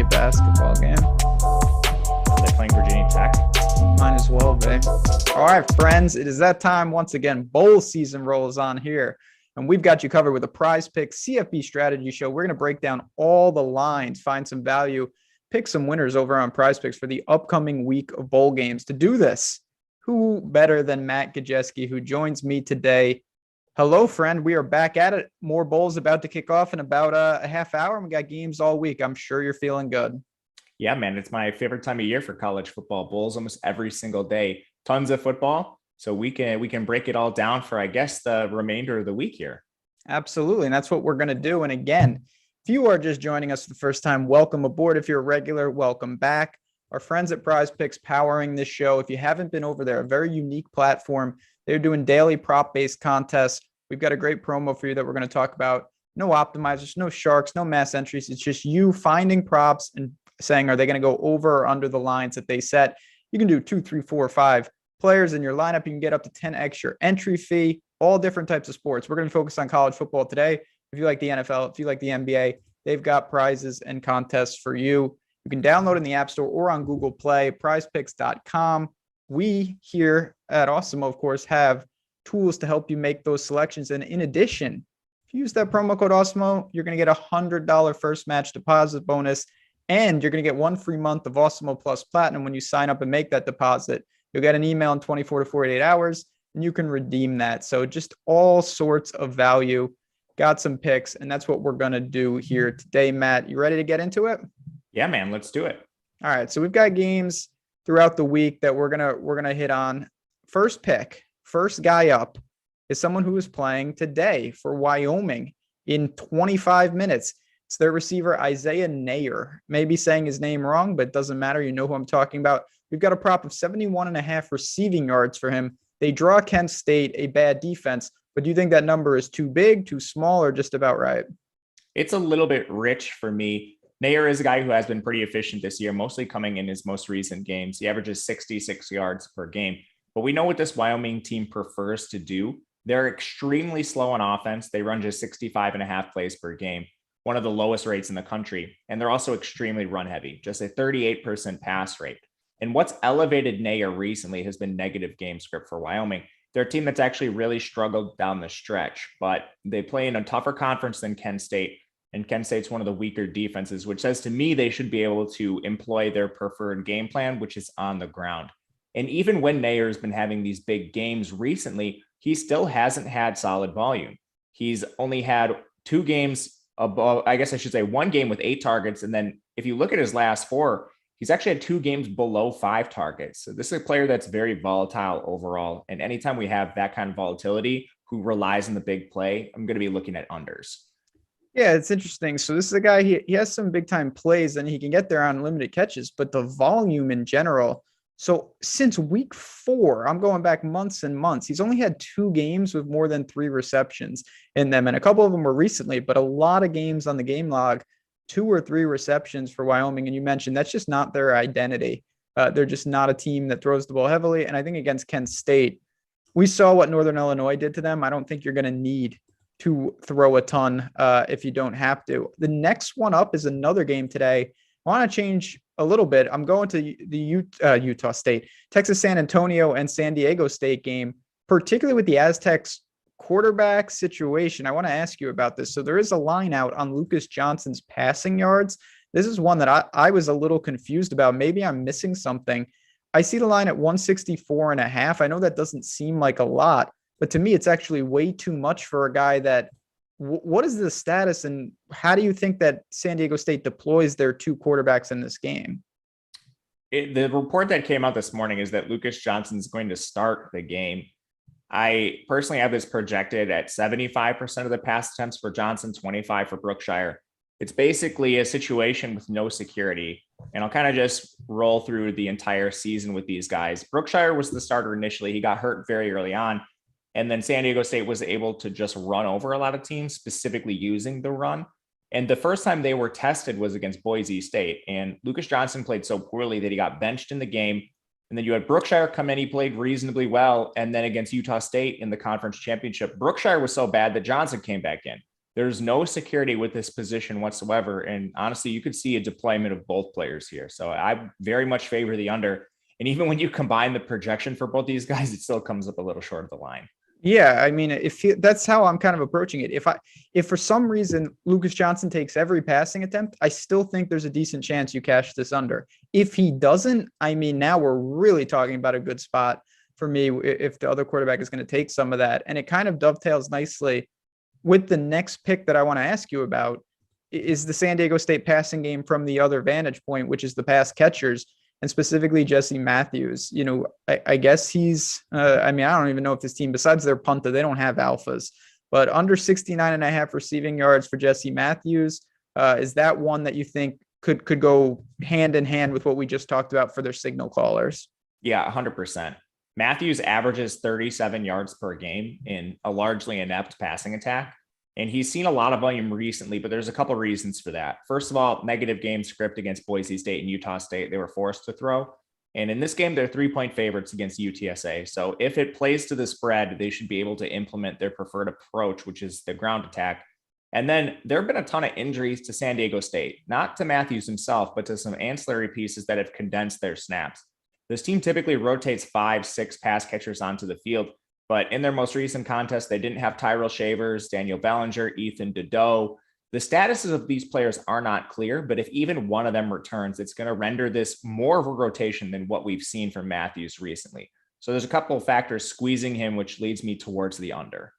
Virginia basketball game. They're playing Virginia Tech. Might as well, babe. All right, friends, it is that time once again. Bowl season rolls on here, and we've got you covered with a PrizePicks CFB strategy show. We're going to break down all the lines, find some value, pick some winners over on PrizePicks for the upcoming week of bowl games. To do this, who better than Matt Gajewski, who joins me today? Hello, friend. We are back at it. More bowls about to kick off in about a half hour. We got games all week. I'm sure you're feeling good. Yeah, man, it's my favorite time of year for college football. Bowls almost every single day. Tons of football, so we can break it all down for, I guess, the remainder of the week here. Absolutely, and that's what we're going to do. And again, if you are just joining us for the first time, welcome aboard. If you're a regular, welcome back. Our friends at PrizePicks powering this show. If you haven't been over there, a very unique platform. They're doing daily prop-based contests. We've got a great promo for you that we're going to talk about. No optimizers, no sharks, no mass entries. It's just you finding props and saying, are they going to go over or under the lines that they set? You can do 2, 3, 4, 5 players in your lineup. You can get up to 10x your entry fee, all different types of sports. We're going to focus on college football today. If you like the NFL, if you like the NBA, they've got prizes and contests for you. You can download in the App Store or on Google Play, prizepicks.com. We here at Awesemo, of course, have tools to help you make those selections. And in addition, if you use that promo code Awesemo, you're going to get a $100 first match deposit bonus. And you're going to get 1 free month of Awesemo Plus Platinum when you sign up and make that deposit. You'll get an email in 24 to 48 hours, and you can redeem that. So just all sorts of value. Got some picks, and that's what we're going to do here today. Matt, you ready to get into it? Yeah, man, let's do it. All right, so we've got games throughout the week that we're gonna hit on. First pick, first guy up is someone who is playing today for Wyoming in 25 minutes. It's their receiver, Isaiah Neyor. Maybe saying his name wrong, but it doesn't matter. You know who I'm talking about. We've got a prop of 71.5 receiving yards for him. They draw Kent State, a bad defense, but do you think that number is too big, too small, or just about right? It's a little bit rich for me. Neyor is a guy who has been pretty efficient this year, mostly coming in his most recent games. He averages 66 yards per game. But we know what this Wyoming team prefers to do. They're extremely slow on offense. They run just 65.5 plays per game, one of the lowest rates in the country. And they're also extremely run heavy, just a 38% pass rate. And what's elevated Neyor recently has been negative game script for Wyoming. They're a team that's actually really struggled down the stretch, but they play in a tougher conference than Kent State. And Kent State's one of the weaker defenses, which says to me they should be able to employ their preferred game plan, which is on the ground. And even when Neyor has been having these big games recently, he still hasn't had solid volume. He's only had 2 games above, I guess I should say 1 game with 8 targets. And then if you look at his last 4, he's actually had 2 games below 5 targets. So this is a player that's very volatile overall. And anytime we have that kind of volatility who relies on the big play, I'm going to be looking at unders. Yeah, it's interesting. So this is a guy, he has some big time plays and he can get there on limited catches, but the volume in general. So since week 4, I'm going back months and months. He's only had 2 games with more than 3 receptions in them. And a couple of them were recently, but a lot of games on the game log, 2 or 3 receptions for Wyoming. And you mentioned that's just not their identity. They're just not a team that throws the ball heavily. And I think against Kent State, we saw what Northern Illinois did to them. I don't think you're going to need to throw a ton if you don't have to. The next one up is another game today. I want to change a little bit. I'm going to the Utah State, Texas San Antonio, and San Diego State game, particularly with the Aztecs quarterback situation. I want to ask you about this. So there is a line out on Lucas Johnson's passing yards. This is one that I was a little confused about. Maybe I'm missing something. I see the line at 164.5. I know that doesn't seem like a lot, but to me, it's actually way too much for a guy that what is the status and how do you think that San Diego State deploys their 2 quarterbacks in this game? The report that came out this morning is that Lucas Johnson is going to start the game. I personally have this projected at 75% of the pass attempts for Johnson, 25 for Brookshire. It's basically a situation with no security. And I'll kind of just roll through the entire season with these guys. Brookshire was the starter initially. He got hurt very early on. And then San Diego State was able to just run over a lot of teams, specifically using the run. And the first time they were tested was against Boise State. And Lucas Johnson played so poorly that he got benched in the game. And then you had Brookshire come in. He played reasonably well. And then against Utah State in the conference championship, Brookshire was so bad that Johnson came back in. There's no security with this position whatsoever. And honestly, you could see a deployment of both players here. So I very much favor the under. And even when you combine the projection for both these guys, it still comes up a little short of the line. Yeah, I mean, that's how I'm kind of approaching it. If for some reason Lucas Johnson takes every passing attempt, I still think there's a decent chance you cash this under. If he doesn't, I mean, now we're really talking about a good spot for me if the other quarterback is going to take some of that. And it kind of dovetails nicely with the next pick that I want to ask you about is the San Diego State passing game from the other vantage point, which is the pass catchers. And specifically Jesse Matthews. You know, I guess he's, I mean, I don't even know if this team, besides their punter, they don't have alphas, but under 69.5 receiving yards for Jesse Matthews. Is that one that you think could go hand in hand with what we just talked about for their signal callers? Yeah, 100%. Matthews averages 37 yards per game in a largely inept passing attack. And he's seen a lot of volume recently, but there's a couple of reasons for that. First of all, negative game script against Boise State and Utah State. They were forced to throw. And in this game, they're 3-point favorites against UTSA. So if it plays to the spread, they should be able to implement their preferred approach, which is the ground attack. And then there have been a ton of injuries to San Diego State, not to Matthews himself, but to some ancillary pieces that have condensed their snaps. This team typically rotates 5-6 pass catchers onto the field. But in their most recent contest, they didn't have Tyrell Shavers, Daniel Bellinger, Ethan Dedeaux. The statuses of these players are not clear, but if even one of them returns, it's going to render this more of a rotation than what we've seen from Matthews recently. So there's a couple of factors squeezing him, which leads me towards the under.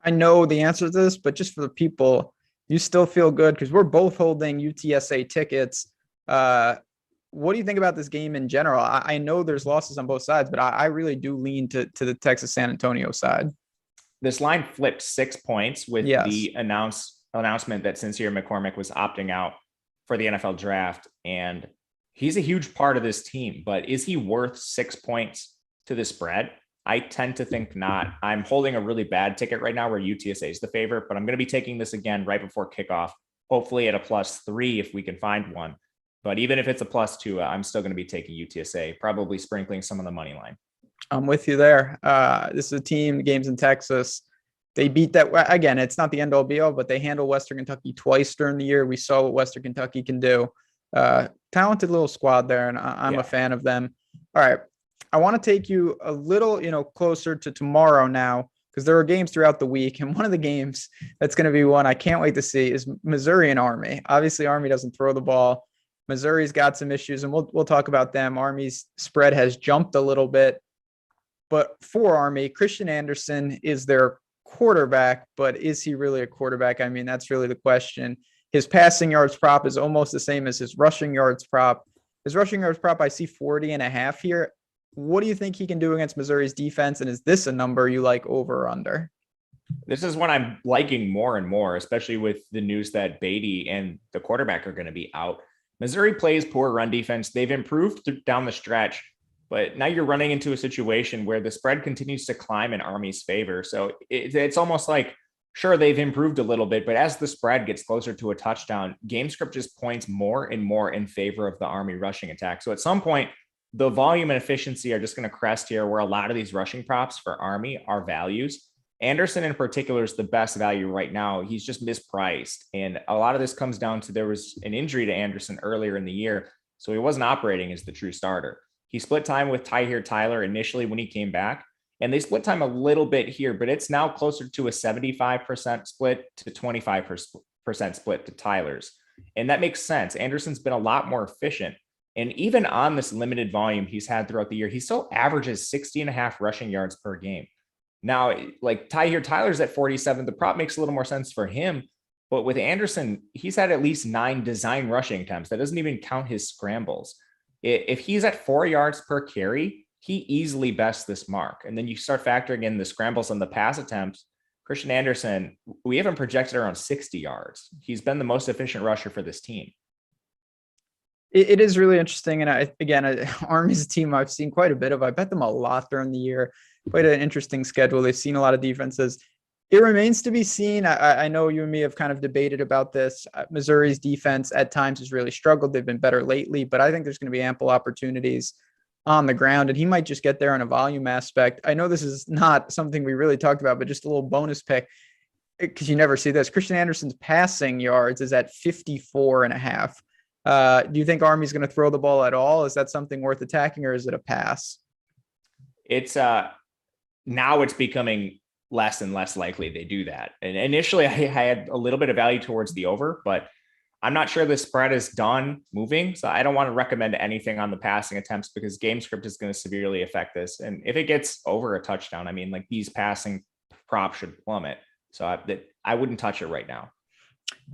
I know the answer to this, but just for the people, you still feel good because we're both holding UTSA tickets. What do you think about this game in general? I know there's losses on both sides, but I really do lean to the Texas San Antonio side. This line flipped 6 points with the announcement that Sincere McCormick was opting out for the NFL draft. And he's a huge part of this team, but is he worth 6 points to the spread? I tend to think not. I'm holding a really bad ticket right now where UTSA is the favorite, but I'm going to be taking this again right before kickoff, hopefully at a +3 if we can find one. But even if it's a +2, I'm still going to be taking UTSA, probably sprinkling some on the money line. I'm with you there. This is a team, games in Texas. They beat that. Again, it's not the end all be all, but they handle Western Kentucky twice during the year. We saw what Western Kentucky can do. Talented little squad there, and I'm a fan of them. All right. I want to take you a little, closer to tomorrow now, because there are games throughout the week. And one of the games that's going to be one I can't wait to see is Missouri and Army. Obviously, Army doesn't throw the ball. Missouri's got some issues, and we'll talk about them. Army's spread has jumped a little bit, but for Army, Christian Anderson is their quarterback, but is he really a quarterback? I mean, that's really the question. His passing yards prop is almost the same as his rushing yards prop. His rushing yards prop, I see 40.5 here. What do you think he can do against Missouri's defense? And is this a number you like over or under? This is what I'm liking more and more, especially with the news that Beatty and the quarterback are going to be out. Missouri plays poor run defense. They've improved down the stretch, but now you're running into a situation where the spread continues to climb in Army's favor. So it's almost like, sure, they've improved a little bit, but as the spread gets closer to a touchdown, game script just points more and more in favor of the Army rushing attack. So at some point, the volume and efficiency are just going to crest here, where a lot of these rushing props for Army are values. Anderson in particular is the best value right now. He's just mispriced. And a lot of this comes down to there was an injury to Anderson earlier in the year, so he wasn't operating as the true starter. He split time with Tyhier Tyler initially when he came back, and they split time a little bit here, but it's now closer to a 75% split to 25% split to Tyler's. And that makes sense. Anderson's been a lot more efficient. And even on this limited volume he's had throughout the year, he still averages 60.5 rushing yards per game. Now, like Tyhier Tyler's at 47, the prop makes a little more sense for him. But with Anderson, he's had at least 9 design rushing attempts. That doesn't even count his scrambles. If he's at 4 yards per carry, he easily bests this mark. And then you start factoring in the scrambles and the pass attempts. Christian Anderson, we haven't projected around 60 yards. He's been the most efficient rusher for this team. It is really interesting. And Army's a team I've seen quite a bit of. I bet them a lot during the year. Quite an interesting schedule. They've seen a lot of defenses. It remains to be seen. I know you and me have kind of debated about this. Missouri's defense at times has really struggled. They've been better lately, but I think there's going to be ample opportunities on the ground, and he might just get there in a volume aspect. I know this is not something we really talked about, but just a little bonus pick. because you never see this. Christian Anderson's passing yards is at 54 and a half. Do you think Army's going to throw the ball at all? Is that something worth attacking, or is it a pass? It's now it's becoming less and less likely they do that. And initially I had a little bit of value towards the over, but I'm not sure the spread is done moving. So I don't want to recommend anything on the passing attempts because game script is going to severely affect this. And if it gets over a touchdown, I mean, like these passing props should plummet. So I wouldn't touch it right now.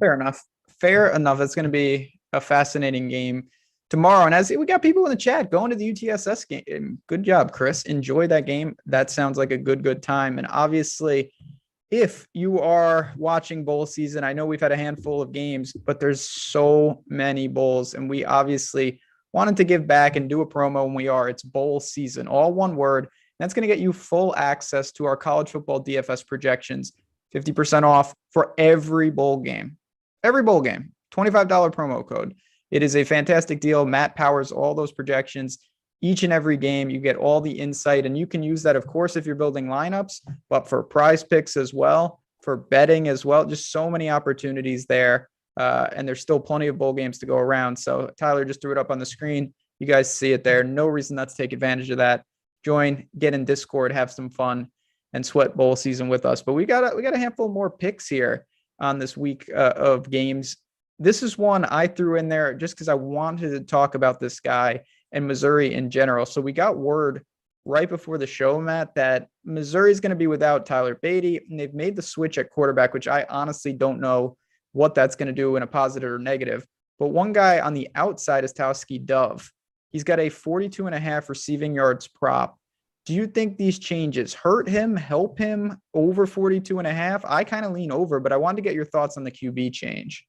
Fair enough. Fair enough. It's going to be a fascinating game tomorrow. And as we got people in the chat going to the UTSS game, good job, Chris. Enjoy that game. That sounds like a good time. And obviously, if you are watching bowl season, I know we've had a handful of games, but there's so many bowls, and we obviously wanted to give back and do a promo when we are. It's bowl season, all one word. That's going to get you full access to our college football DFS projections, 50% off for every bowl game. Every bowl game, $25 promo code. It is a fantastic deal. Matt powers all those projections. Each and every game, you get all the insight, and you can use that, of course, if you're building lineups, but for prize picks as well, for betting as well. Just so many opportunities there, and there's still plenty of bowl games to go around. So Tyler just threw it up on the screen. You guys see it there. No reason not to take advantage of that. Join, get in Discord, have some fun, and sweat bowl season with us. But we got a handful more picks here on this week of games. This is one I threw in there just because I wanted to talk about this guy and Missouri in general. So we got word right before the show, Matt, that Missouri is going to be without Tyler Beatty, and they've made the switch at quarterback, which I honestly don't know what that's going to do in a positive or negative. But one guy on the outside is Towski Dove. He's got a 42.5 receiving yards prop. Do you think these changes hurt him, help him over 42.5? I kind of lean over, but I wanted to get your thoughts on the QB change.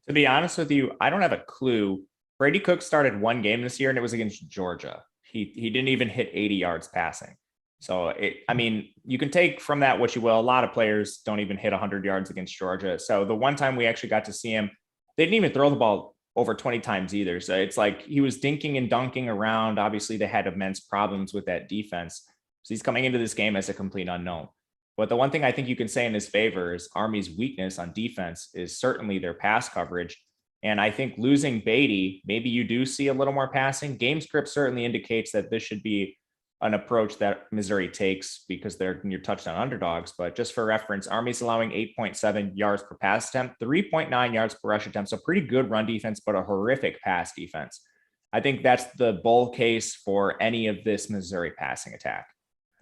To be honest with you, I don't have a clue. Brady Cook started one game this year, and it was against Georgia. He didn't even hit 80 yards passing. So, you can take from that what you will. A lot of players don't even hit 100 yards against Georgia. So the one time we actually got to see him, they didn't even throw the ball over 20 times either. So it's like he was dinking and dunking around. Obviously, they had immense problems with that defense. So he's coming into this game as a complete unknown. But the one thing I think you can say in his favor is Army's weakness on defense is certainly their pass coverage. And I think losing Beatty, maybe you do see a little more passing. Game script certainly indicates that this should be an approach that Missouri takes because they're your touchdown underdogs. But just for reference, Army's allowing 8.7 yards per pass attempt, 3.9 yards per rush attempt. So pretty good run defense, but a horrific pass defense. I think that's the bull case for any of this Missouri passing attack.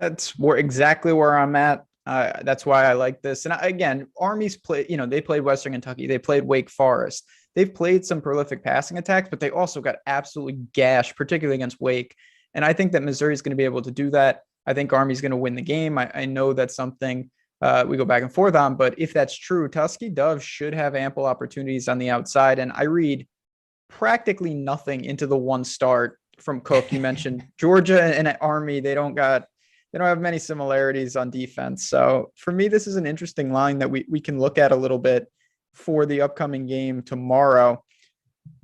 That's exactly where I'm at. That's why I like this. And again, Army's played, they played Western Kentucky. They played Wake Forest. They've played some prolific passing attacks, but they also got absolutely gashed, particularly against Wake. And I think that Missouri is going to be able to do that. I think Army's going to win the game. I know that's something we go back and forth on, but if that's true, Towski Dove should have ample opportunities on the outside. And I read practically nothing into the one start from Cook. You mentioned Georgia and Army. They don't have many similarities on defense. So for me, this is an interesting line that we can look at a little bit for the upcoming game tomorrow.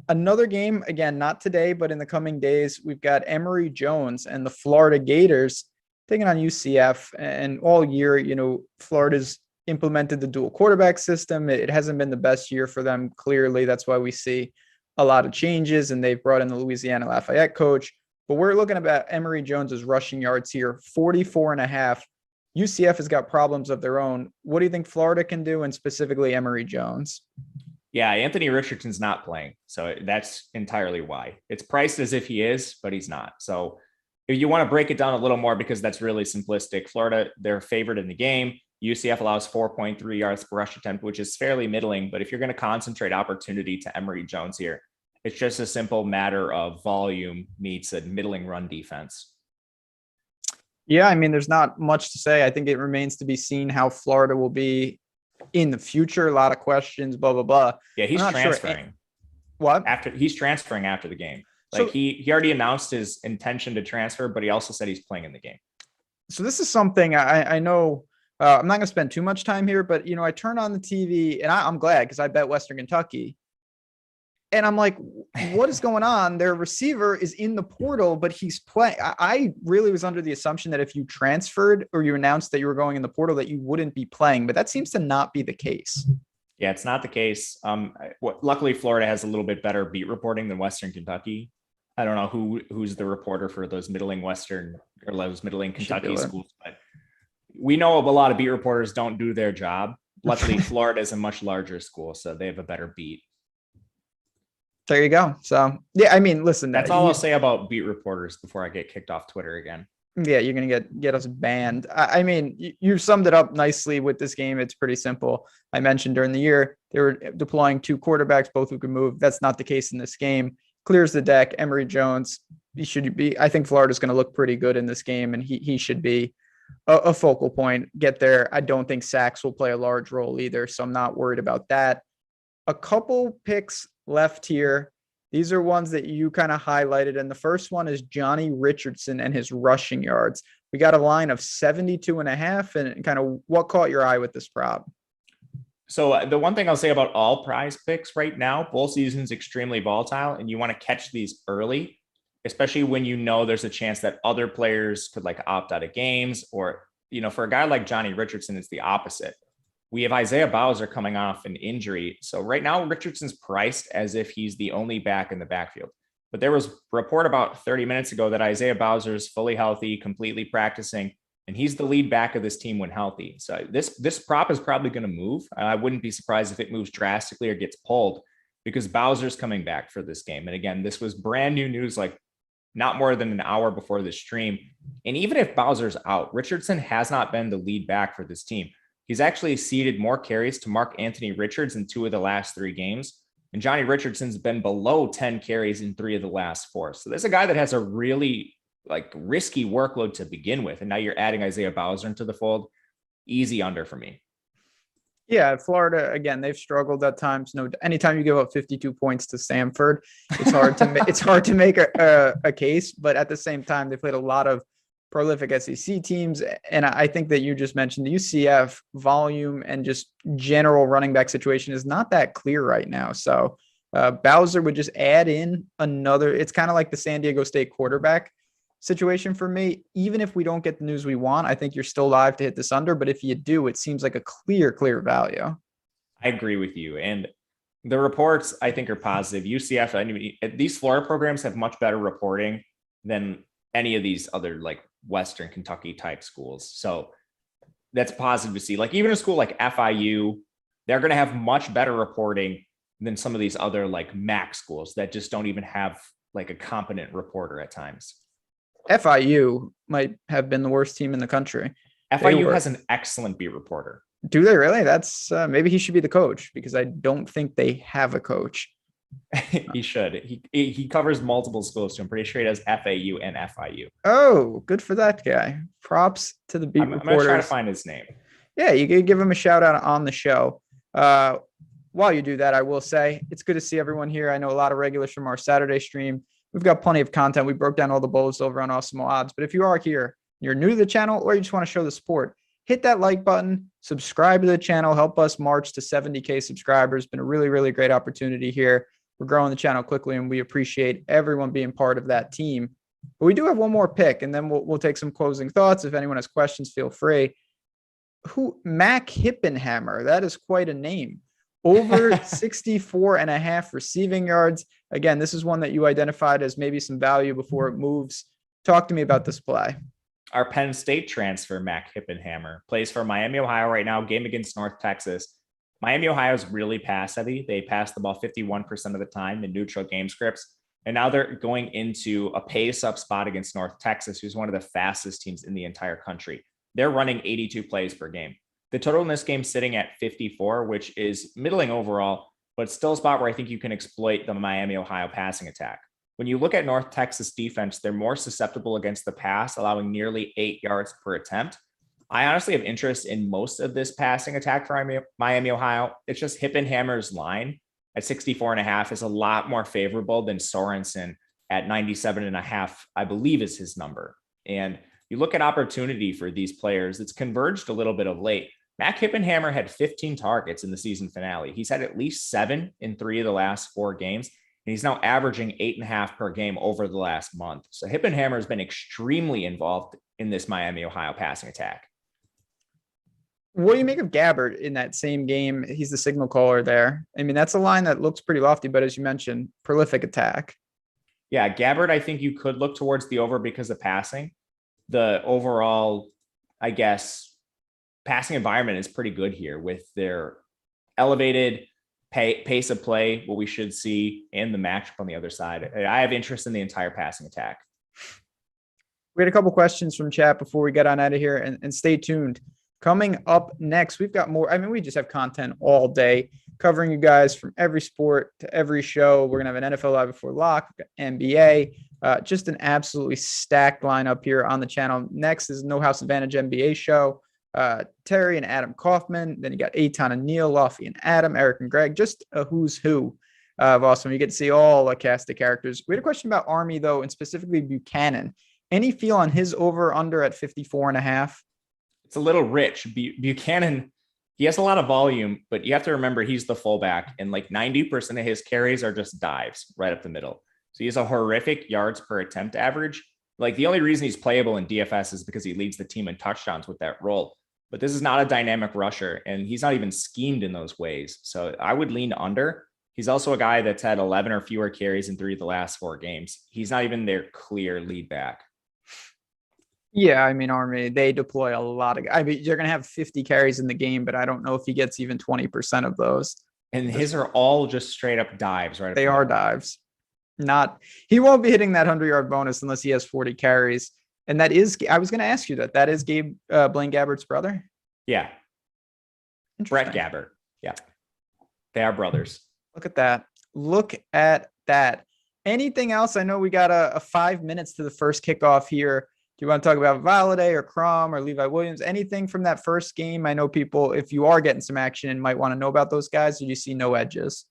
Another game, again, not today, but in the coming days, we've got Emory Jones and the Florida Gators taking on UCF. And all year, Florida's implemented the dual quarterback system. It hasn't been the best year for them, clearly. That's why we see a lot of changes, and they've brought in the Louisiana Lafayette coach. But we're looking at Emory Jones's rushing yards here, 44.5. UCF has got problems of their own. What do you think Florida can do, and specifically Emory Jones? Yeah, Anthony Richardson's not playing. So that's entirely why. It's priced as if he is, but he's not. So if you want to break it down a little more, because that's really simplistic, Florida, they're favored in the game. UCF allows 4.3 yards per rush attempt, which is fairly middling. But if you're going to concentrate opportunity to Emory Jones here, it's just a simple matter of volume meets a middling run defense. Yeah, there's not much to say. I think it remains to be seen how Florida will be in the future. A lot of questions, blah, blah, blah. Yeah, he's transferring. Sure. What? He's transferring after the game. Like he already announced his intention to transfer, but he also said he's playing in the game. So this is something I know I'm not going to spend too much time here, but, I turn on the TV, and I'm glad because I bet Western Kentucky. And I'm like, what is going on? Their receiver is in the portal, but he's playing. I really was under the assumption that if you transferred or you announced that you were going in the portal, that you wouldn't be playing, but that seems to not be the case. Yeah, it's not the case. Luckily, Florida has a little bit better beat reporting than Western Kentucky. I don't know who's the reporter for those middling Western or those middling Kentucky schools, but we know a lot of beat reporters don't do their job. Luckily, Florida is a much larger school, so they have a better beat. There you go. So, yeah, I mean, listen. That's all I'll say about beat reporters before I get kicked off Twitter again. Yeah, you're going to get us banned. I mean, you summed it up nicely with this game. It's pretty simple. I mentioned during the year, they were deploying 2 quarterbacks, both who could move. That's not the case in this game. Clears the deck. Emory Jones, he should be. I think Florida's going to look pretty good in this game, and he should be a focal point. Get there. I don't think sacks will play a large role either, so I'm not worried about that. A couple picks left here. These are ones that you kind of highlighted. And the first one is Johnny Richardson and his rushing yards. We got a line of 72.5, and kind of what caught your eye with this prop? So the one thing I'll say about all prize picks right now, bowl season is extremely volatile, and you want to catch these early, especially when you know there's a chance that other players could like opt out of games, or, for a guy like Johnny Richardson, it's the opposite. We have Isaiah Bowser coming off an injury. So right now, Richardson's priced as if he's the only back in the backfield. But there was a report about 30 minutes ago that Isaiah Bowser is fully healthy, completely practicing, and he's the lead back of this team when healthy. So this prop is probably going to move. I wouldn't be surprised if it moves drastically or gets pulled, because Bowser's coming back for this game. And again, this was brand new news, like not more than an hour before the stream. And even if Bowser's out, Richardson has not been the lead back for this team. He's actually ceded more carries to Mark Anthony Richards in 2 of the last 3 games. And Johnny Richardson's been below 10 carries in 3 of the last 4. So there's a guy that has a really risky workload to begin with. And now you're adding Isaiah Bowser into the fold. Easy under for me. Yeah, Florida, again, they've struggled at times. Anytime you give up 52 points to Samford, it's hard to make a case. But at the same time, they played a lot of prolific SEC teams. And I think that you just mentioned the UCF volume and just general running back situation is not that clear right now. So Bowser would just add in another. It's kind of like the San Diego State quarterback situation for me. Even if we don't get the news we want, I think you're still live to hit this under. But if you do, it seems like a clear value. I agree with you. And the reports, I think, are positive. UCF, these Florida programs have much better reporting than any of these other Western Kentucky type schools. So that's positive to see. Even a school like FIU, they're going to have much better reporting than some of these other MAC schools that just don't even have a competent reporter at times. FIU might have been the worst team in the country. FIU has an excellent beat reporter. Do they really? That's maybe he should be the coach, because I don't think they have a coach. He should. He covers multiple schools, so I'm pretty sure he does FAU and FIU. Oh, good for that guy. Props to the beat reporters. I'm gonna try to find his name. Yeah, you could give him a shout out on the show. While you do that, I will say it's good to see everyone here. I know a lot of regulars from our Saturday stream. We've got plenty of content. We broke down all the bowls over on Awesemo Odds. But if you are here, you're new to the channel, or you just want to show the support, hit that like button, subscribe to the channel, help us march to 70K subscribers. Been a really great opportunity here. We're growing the channel quickly, and we appreciate everyone being part of that team. But we do have one more pick, and then we'll take some closing thoughts. If anyone has questions, feel free. Mac Hippenhammer, that is quite a name. Over 64.5 receiving yards. Again, this is one that you identified as maybe some value before it moves. Talk to me about this play. Our Penn State transfer, Mac Hippenhammer, plays for Miami, Ohio right now, game against North Texas. Miami, Ohio is really pass heavy. They pass the ball 51% of the time in neutral game scripts. And now they're going into a pace up spot against North Texas, who's one of the fastest teams in the entire country. They're running 82 plays per game. The total in this game sitting at 54, which is middling overall, but still a spot where I think you can exploit the Miami, Ohio passing attack. When you look at North Texas defense, they're more susceptible against the pass, allowing nearly 8 yards per attempt. I honestly have interest in most of this passing attack for Miami, Ohio. It's just Hippenhammer's line at 64.5 is a lot more favorable than Sorensen at 97.5, I believe is his number. And you look at opportunity for these players, it's converged a little bit of late. Mac Hippenhammer had 15 targets in the season finale. He's had at least 7 in 3 of the last 4 games. and he's now averaging 8.5 per game over the last month. So Hippenhammer has been extremely involved in this Miami, Ohio passing attack. What do you make of Gabbard in that same game? He's the signal caller there. I mean, that's a line that looks pretty lofty, but as you mentioned, prolific attack. Yeah, Gabbard, I think you could look towards the over because of passing. The overall, I guess, passing environment is pretty good here with their elevated pace of play, what we should see, and the matchup on the other side. I have interest in the entire passing attack. We had a couple questions from chat before we get on out of here, and stay tuned. Coming up next, we've got more. I mean, we just have content all day covering you guys from every sport to every show. We're going to have an NFL Live Before Lock, NBA, just an absolutely stacked lineup here on the channel. Next is No House Advantage NBA show. Terry and Adam Kaufman. Then you got Eitan and Neil, Luffy and Adam, Eric and Greg. Just a who's who of awesome. You get to see all a cast of characters. We had a question about Army, though, and specifically Buchanan. Any feel on his over under at 54.5? It's a little rich. Buchanan, he has a lot of volume, but you have to remember he's the fullback, and like 90% of his carries are just dives right up the middle. So he has a horrific yards per attempt average. Like the only reason he's playable in DFS is because he leads the team in touchdowns with that role. But this is not a dynamic rusher, and he's not even schemed in those ways. So I would lean under. He's also a guy that's had 11 or fewer carries in 3 of the last 4 games. He's not even their clear lead back. Yeah, I mean, Army, they deploy a lot of. I mean, you're going to have 50 carries in the game, but I don't know if he gets even 20% of those. And his are all just straight up dives, right? They are dives. He won't be hitting that 100-yard bonus unless he has 40 carries. And that is, I was going to ask you that is Blaine Gabbard's brother. Yeah. Brett Gabbard. Yeah. They are brothers. Look at that. Anything else? I know we got a 5 minutes to the first kickoff here. Do you want to talk about Valladay or Crum or Levi Williams? Anything from that first game? I know people, if you are getting some action, might want to know about those guys. Or do you see no edges?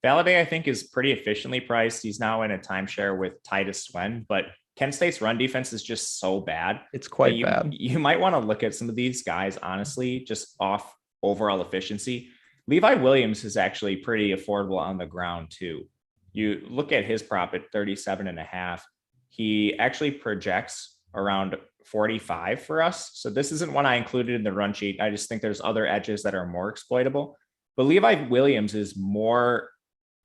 Valladay, I think, is pretty efficiently priced. He's now in a timeshare with Titus Swen, but Kent State's run defense is just so bad. It's quite bad. You might want to look at some of these guys, honestly, just off overall efficiency. Levi Williams is actually pretty affordable on the ground, too. You look at his prop at 37.5. He actually projects around 45 for us. So this isn't one I included in the run sheet. I just think there's other edges that are more exploitable. But Levi Williams is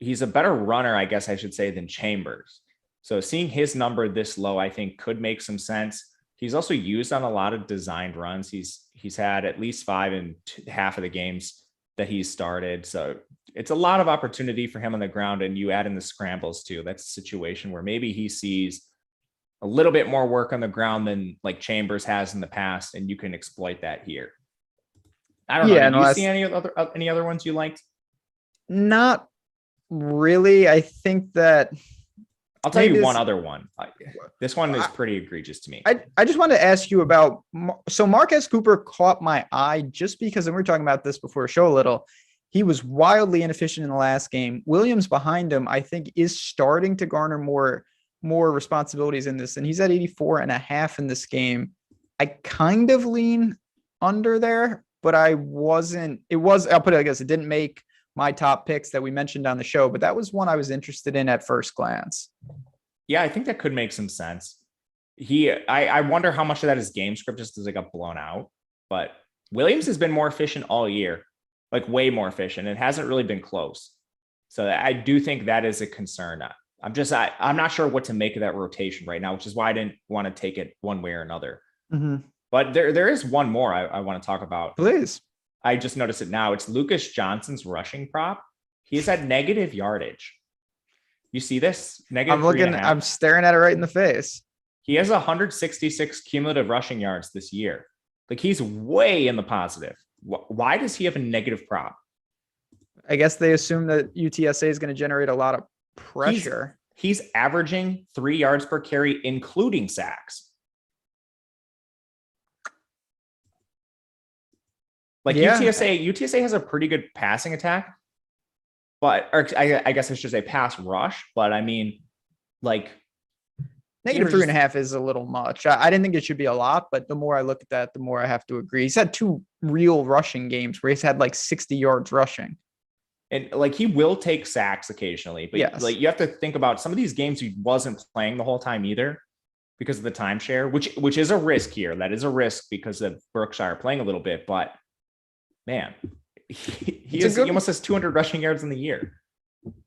he's a better runner, I guess I should say, than Chambers. So seeing his number this low, I think could make some sense. He's also used on a lot of designed runs. He's had at least 5 in half of the games that he's started. So it's a lot of opportunity for him on the ground. And you add in the scrambles too. That's a situation where maybe he sees a little bit more work on the ground than like Chambers has in the past, and you can exploit that here. I don't know. Did you see any other ones you liked? Not really. I think that I'll tell you one other one. This one is pretty egregious to me. I just wanted to ask you about, so Marquez Cooper caught my eye just because, and we were talking about this before the show a little, he was wildly inefficient in the last game. Williams behind him, I think, is starting to garner more responsibilities in this, and he's at 84.5 in this game. I kind of lean under there, but I'll put it like this, it didn't make my top picks that we mentioned on the show, but that was one I was interested in at first glance. Yeah, I think that could make some sense. I wonder how much of that is game script just because it got blown out, but Williams has been more efficient all year, like way more efficient. It hasn't really been close. So I do think that is a concern. I'm not sure what to make of that rotation right now, which is why I didn't want to take it one way or another. Mm-hmm. But there is one more I want to talk about. Please. I just noticed it now. It's Lucas Johnson's rushing prop. He's at negative yardage. You see this? I'm staring at it right in the face. He has 166 cumulative rushing yards this year. Like, he's way in the positive. Why does he have a negative prop? I guess they assume that UTSA is going to generate a lot of pressure. He's averaging 3 yards per carry, including sacks. Like, yeah. UTSA has a pretty good passing attack, but I guess it's just a pass rush. But I mean, like, negative 3.5 is a little much. I didn't think it should be a lot, but the more I look at that, the more I have to agree. He's had 2 real rushing games where he's had like 60 yards rushing. And like he will take sacks occasionally, but Yes. like you have to think about some of these games he wasn't playing the whole time either because of the timeshare, which is a risk here. That is a risk because of Berkshire playing a little bit, but man, he almost has 200 rushing yards in the year.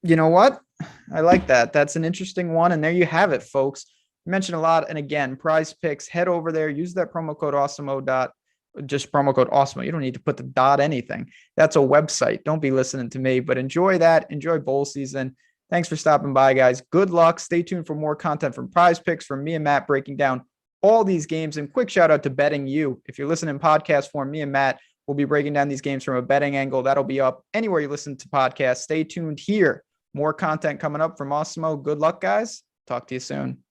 You know what? I like that. That's an interesting one. And there you have it, folks. You mentioned a lot. And again, PrizePicks, head over there, use that promo code Awesemo. Just promo code Awesemo. You don't need to put the dot anything. That's a website. Don't be listening to me, but enjoy that. Enjoy bowl season. Thanks for stopping by, guys. Good luck. Stay tuned for more content from PrizePicks, from me and Matt breaking down all these games. And quick shout out to Betting You. If you're listening in podcast form, me and Matt will be breaking down these games from a betting angle. That'll be up anywhere you listen to podcasts. Stay tuned here. More content coming up from Awesemo. Good luck, guys. Talk to you soon.